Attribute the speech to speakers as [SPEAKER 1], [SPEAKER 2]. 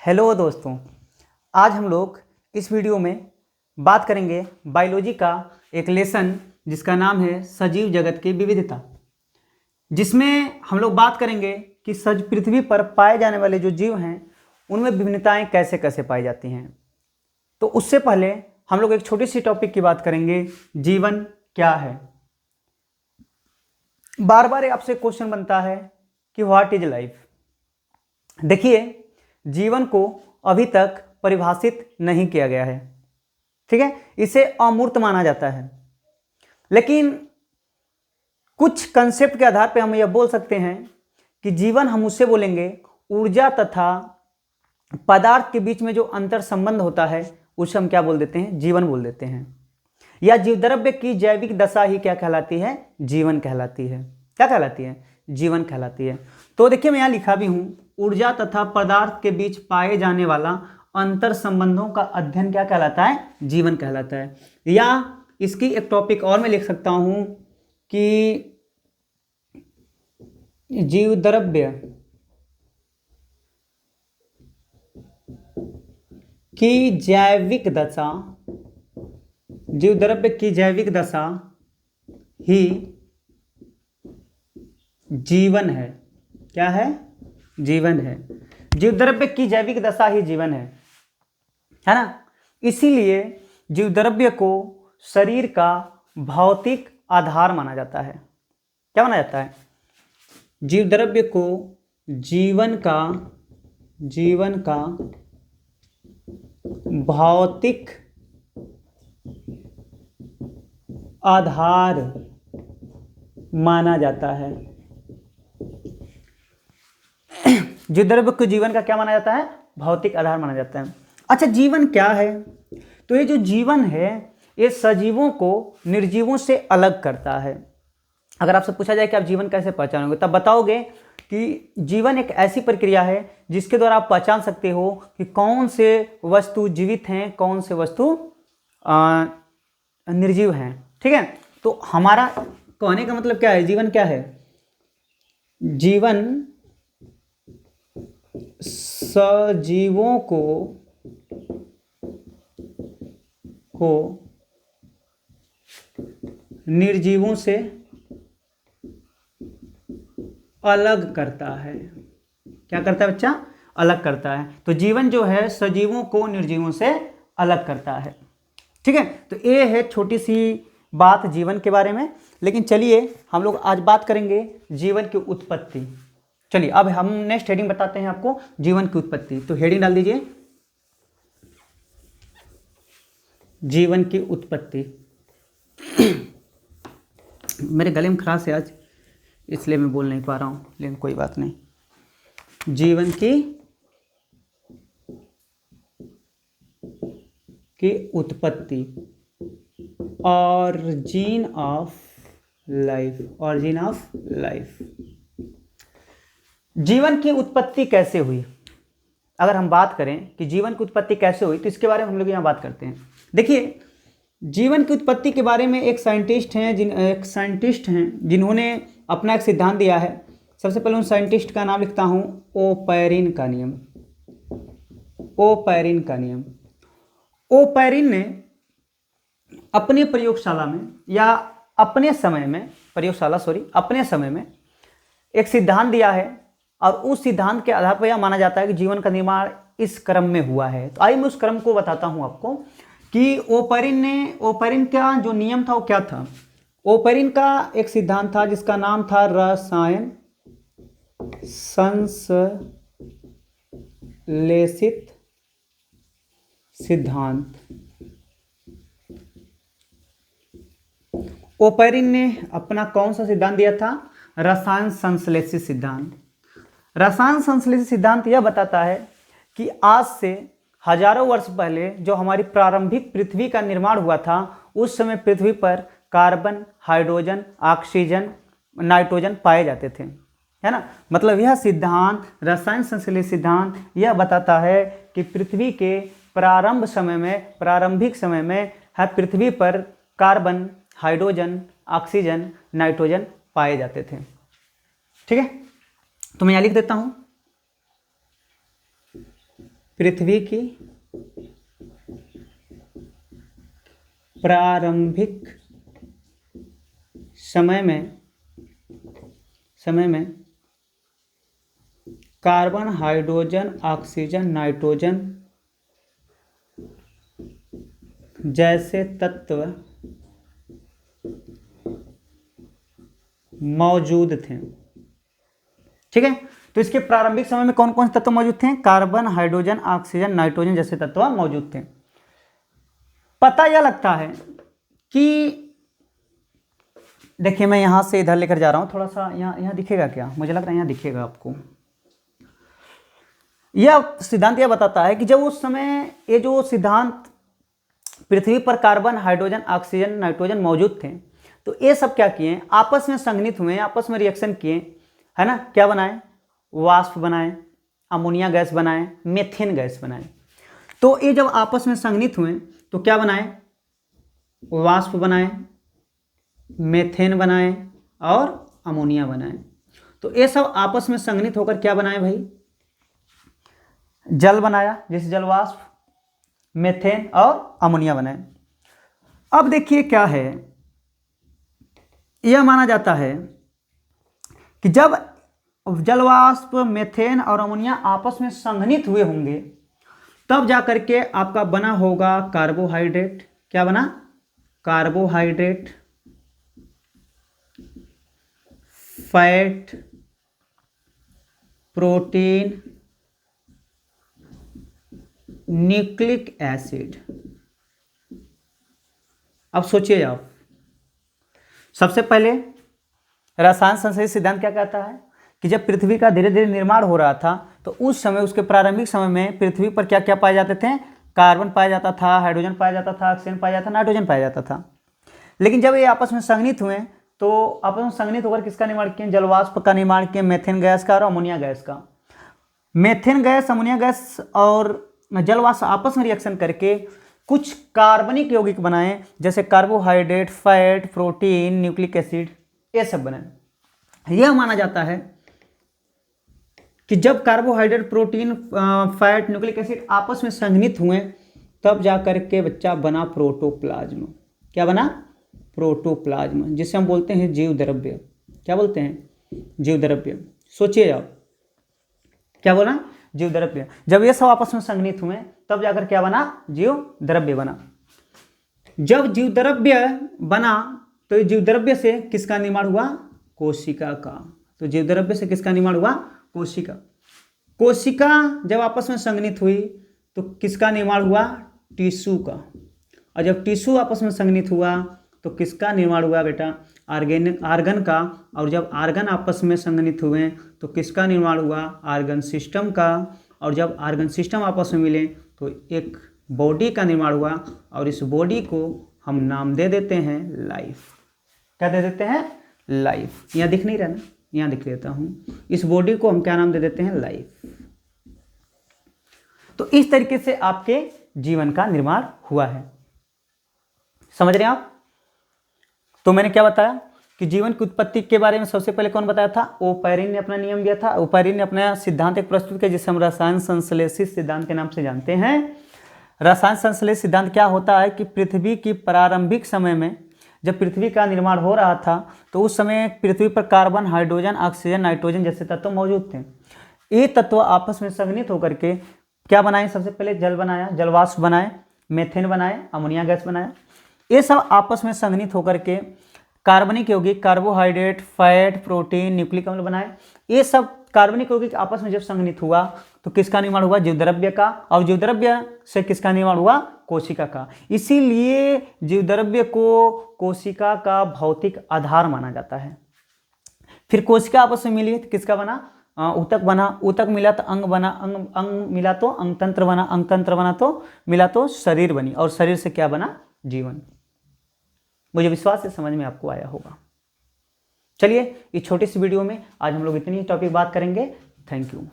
[SPEAKER 1] Hello दोस्तों, आज हम लोग इस वीडियो में बात करेंगे बायोलॉजी का एक लेसन जिसका नाम है सजीव जगत की विविधता, जिसमें हम लोग बात करेंगे कि पृथ्वी पर पाए जाने वाले जो जीव हैं उनमें विभिन्नताएं कैसे कैसे पाई जाती हैं। तो उससे पहले हम लोग एक छोटी सी टॉपिक की बात करेंगे, जीवन क्या है। बार बार आपसे क्वेश्चन बनता है कि व्हाट इज लाइफ। देखिए, जीवन को अभी तक परिभाषित नहीं किया गया है, ठीक है, इसे अमूर्त माना जाता है। लेकिन कुछ कंसेप्ट के आधार पर हम यह बोल सकते हैं कि जीवन हम उससे बोलेंगे ऊर्जा तथा पदार्थ के बीच में जो अंतर संबंध होता है उसे हम क्या बोल देते हैं, जीवन बोल देते हैं। या जीवद्रव्य की जैविक दशा ही क्या कहलाती है, जीवन कहलाती है। क्या कहलाती है, जीवन कहलाती है। तो देखिए, मैं यहाँ लिखा भी हूं, ऊर्जा तथा पदार्थ के बीच पाए जाने वाला अंतर संबंधों का अध्ययन क्या कहलाता है, जीवन कहलाता है। या इसकी एक टॉपिक और मैं लिख सकता हूं कि जीवद्रव्य की जैविक दशा, जीवद्रव्य की जैविक दशा ही जीवन है। क्या है, जीवन है। जीवद्रव्य की जैविक दशा ही जीवन है ना। इसीलिए जीवद्रव्य को शरीर का भौतिक आधार माना जाता है। क्या माना जाता है, जीवद्रव्य को जीवन का भौतिक आधार माना जाता है। जीवद्रव्य को जीवन का क्या माना जाता है, भौतिक आधार माना जाता है। अच्छा, जीवन क्या है? तो ये जो जीवन है ये सजीवों को निर्जीवों से अलग करता है। अगर आपसे पूछा जाए कि आप जीवन कैसे पहचानोगे, तब बताओगे कि जीवन एक ऐसी प्रक्रिया है जिसके द्वारा आप पहचान सकते हो कि कौन से वस्तु जीवित हैं, कौन से वस्तु निर्जीव हैं। ठीक है, तो हमारा कहने का मतलब क्या है, जीवन क्या है? जीवन सजीवों को निर्जीवों से अलग करता है। क्या करता है बच्चा, अलग करता है। तो जीवन जो है सजीवों को निर्जीवों से अलग करता है। ठीक है, तो ये है छोटी सी बात जीवन के बारे में। लेकिन चलिए हम लोग आज बात करेंगे जीवन की उत्पत्ति। चलिए अब हम नेक्स्ट हेडिंग बताते हैं आपको, जीवन की उत्पत्ति। तो हेडिंग डाल दीजिए, जीवन की उत्पत्ति। मेरे गले में खराश है आज, इसलिए मैं बोल नहीं पा रहा हूँ, लेकिन कोई बात नहीं। जीवन की उत्पत्ति, origin of life, origin of life. जीवन की उत्पत्ति कैसे हुई? अगर हम बात करें कि जीवन की उत्पत्ति कैसे हुई, तो इसके बारे में हम लोग यहाँ बात करते हैं। देखिए, जीवन की उत्पत्ति के बारे में एक साइंटिस्ट हैं जिन्होंने अपना एक सिद्धांत दिया है। सबसे पहले उन साइंटिस्ट का नाम लिखता हूँ, ओपैरिन का नियम। ओपैरिन का नियम। ओपैरिन ने अपने प्रयोगशाला में या अपने समय में एक सिद्धांत दिया है, और उस सिद्धांत के आधार पर यह माना जाता है कि जीवन का निर्माण इस क्रम में हुआ है। तो आइए मैं उस क्रम को बताता हूं आपको कि ओपैरिन का जो नियम था वो क्या था। ओपैरिन का एक सिद्धांत था जिसका नाम था रसायन संश्लेषित सिद्धांत। ओपैरिन ने अपना कौन सा सिद्धांत दिया था? रसायन संश्लेषित सिद्धांत। रसायन संश्लेषित सिद्धांत यह बताता है कि आज से हजारों वर्ष पहले जो हमारी प्रारंभिक पृथ्वी का निर्माण हुआ था, उस समय पृथ्वी पर कार्बन, हाइड्रोजन, ऑक्सीजन, नाइट्रोजन पाए जाते थे, है ना। मतलब यह सिद्धांत, रसायन संश्लेषित सिद्धांत, यह बताता है कि पृथ्वी के प्रारंभिक समय में पृथ्वी पर कार्बन, हाइड्रोजन, ऑक्सीजन, नाइट्रोजन पाए जाते थे। ठीक है, तो मैं यहाँ लिख देता हूँ, पृथ्वी की प्रारंभिक समय में कार्बन, हाइड्रोजन, ऑक्सीजन, नाइट्रोजन जैसे तत्व मौजूद थे। ठीक है, तो इसके प्रारंभिक समय में कौन कौन से तत्व मौजूद थे? कार्बन, हाइड्रोजन, ऑक्सीजन, नाइट्रोजन जैसे तत्व मौजूद थे। पता यह लगता है कि देखिए, मैं यहां से इधर लेकर जा रहा हूं, थोड़ा सा यहाँ दिखेगा क्या? मुझे लग रहा है यहाँ दिखेगा आपको। यह सिद्धांत यह बताता है कि जब उस समय ये जो सिद्धांत पृथ्वी पर कार्बन, हाइड्रोजन, ऑक्सीजन, नाइट्रोजन मौजूद थे, तो ये सब क्या किए? आपस में संघनित हुए, आपस में रिएक्शन किए, है ना? क्या बनाए? वाष्प बनाए, अमोनिया गैस बनाए, मेथेन गैस बनाए। तो ये जब आपस में संघनित हुए तो क्या बनाए? वाष्प बनाए, मेथेन बनाए और अमोनिया बनाए। तो ये सब आपस में संघनित होकर क्या बनाए भाई? जल बनाया, जैसे जल वाष्प, मेथेन और अमोनिया बनाए। अब देखिए क्या है, यह माना जाता है कि जब जल वाष्प, मेथेन और अमोनिया आपस में संघनित हुए होंगे तब जाकर के आपका बना होगा कार्बोहाइड्रेट। क्या बना? Carbohydrate, fat, protein, nucleic acid. अब सोचिए आप, सबसे पहले रसायन संश्लेषण सिद्धांत क्या कहता है कि जब पृथ्वी का धीरे धीरे निर्माण हो रहा था तो उस समय, उसके प्रारंभिक समय में पृथ्वी पर क्या क्या पाए जाते थे? कार्बन पाया जाता था, हाइड्रोजन पाया जाता था, ऑक्सीजन पाया जाता था, नाइट्रोजन पाया जाता था। लेकिन जब ये आपस में संघनित हुए तो आपस में संघनित होकर किसका निर्माण किए? जलवाष्प का निर्माण किए, मेथेन गैस का और अमोनिया गैस का। मेथेन गैस, अमोनिया गैस और जलवाष्प आपस में रिएक्शन करके कुछ कार्बनिक यौगिक बनाए, जैसे carbohydrate, fat, protein, nucleic acid, ये सब बनाए। यह माना जाता है कि जब carbohydrate, protein, fat, nucleic acid आपस में संघनित हुए तब जाकर के बच्चा बना प्रोटोप्लाज्म। क्या बना? प्रोटोप्लाज्म, जिसे हम बोलते हैं जीव द्रव्य। क्या बोलते हैं? जीव द्रव्य। सोचिए आप, क्या बोला? जीव द्रव्य। जब ये सब आपस में संघनित हुए तब जाकर क्या बना? जीव द्रव्य बना। जब जीव द्रव्य बना तो जीव द्रव्य से किसका निर्माण हुआ? कोशिका का। तो जीव द्रव्य से किसका निर्माण हुआ? कोशिका। कोशिका जब आपस में संघनित हुई तो किसका निर्माण हुआ? टिश्यू का। और जब टिश्यू आपस में संघनित हुआ तो किसका निर्माण हुआ बेटा? आर्गन का। और जब आर्गन आपस में संघनित हुए तो किसका निर्माण हुआ? आर्गन सिस्टम का। और जब आर्गन सिस्टम आपस में मिले तो एक बॉडी का निर्माण हुआ, और इस बॉडी को हम नाम दे देते हैं लाइफ। क्या दे देते हैं? लाइफ। यहाँ दिख नहीं रहा ना? यहाँ दिख लेता हूँ। इस बॉडी को हम क्या नाम दे देते हैं? लाइफ। तो इस तरीके से आपके जीवन का निर्माण हुआ है। समझ रहे हैं आप? तो मैंने क्या बताया कि जीवन की उत्पत्ति के बारे में सबसे पहले कौन बताया था? ओपैरिन ने अपना नियम दिया था। ओपैरिन ने अपना सिद्धांत एक प्रस्तुत किया जिसे हम रसायन संश्लेषित सिद्धांत के नाम से जानते हैं। रसायन संश्लेषित सिद्धांत क्या होता है कि पृथ्वी की प्रारंभिक समय में जब पृथ्वी का निर्माण हो रहा था तो उस समय पृथ्वी पर कार्बन, हाइड्रोजन, ऑक्सीजन, नाइट्रोजन जैसे तत्व मौजूद थे। ये तत्व आपस में संघनित होकर के क्या बनाए? सबसे पहले जल बनाया, जलवाष्प बनाए, मेथेन बनाए, अमोनिया गैस बनाया। ये सब आपस में संघनित होकर के कार्बनिक यौगिक, कार्बोहाइड्रेट, फैट, प्रोटीन, न्यूक्लिक अम्ल बनाए। ये सब कार्बनिक यौगिक आपस में जब संघनित हुआ तो किसका निर्माण हुआ? जीवद्रव्य का। और जीवद्रव्य से किसका निर्माण हुआ? कोशिका का। इसीलिए जीवद्रव्य को कोशिका का भौतिक आधार माना जाता है। फिर कोशिका आपस में मिली तो किसका बना? ऊतक बना। ऊतक मिला तो अंग बना। अंग मिला तो अंगतंत्र बना। अंगतंत्र बना तो मिला तो शरीर बनी। और शरीर से क्या बना? जीवन। मुझे विश्वास है समझ में आपको आया होगा। चलिए, इस छोटी सी वीडियो में आज हम लोग इतनी टॉपिक बात करेंगे। Thank you.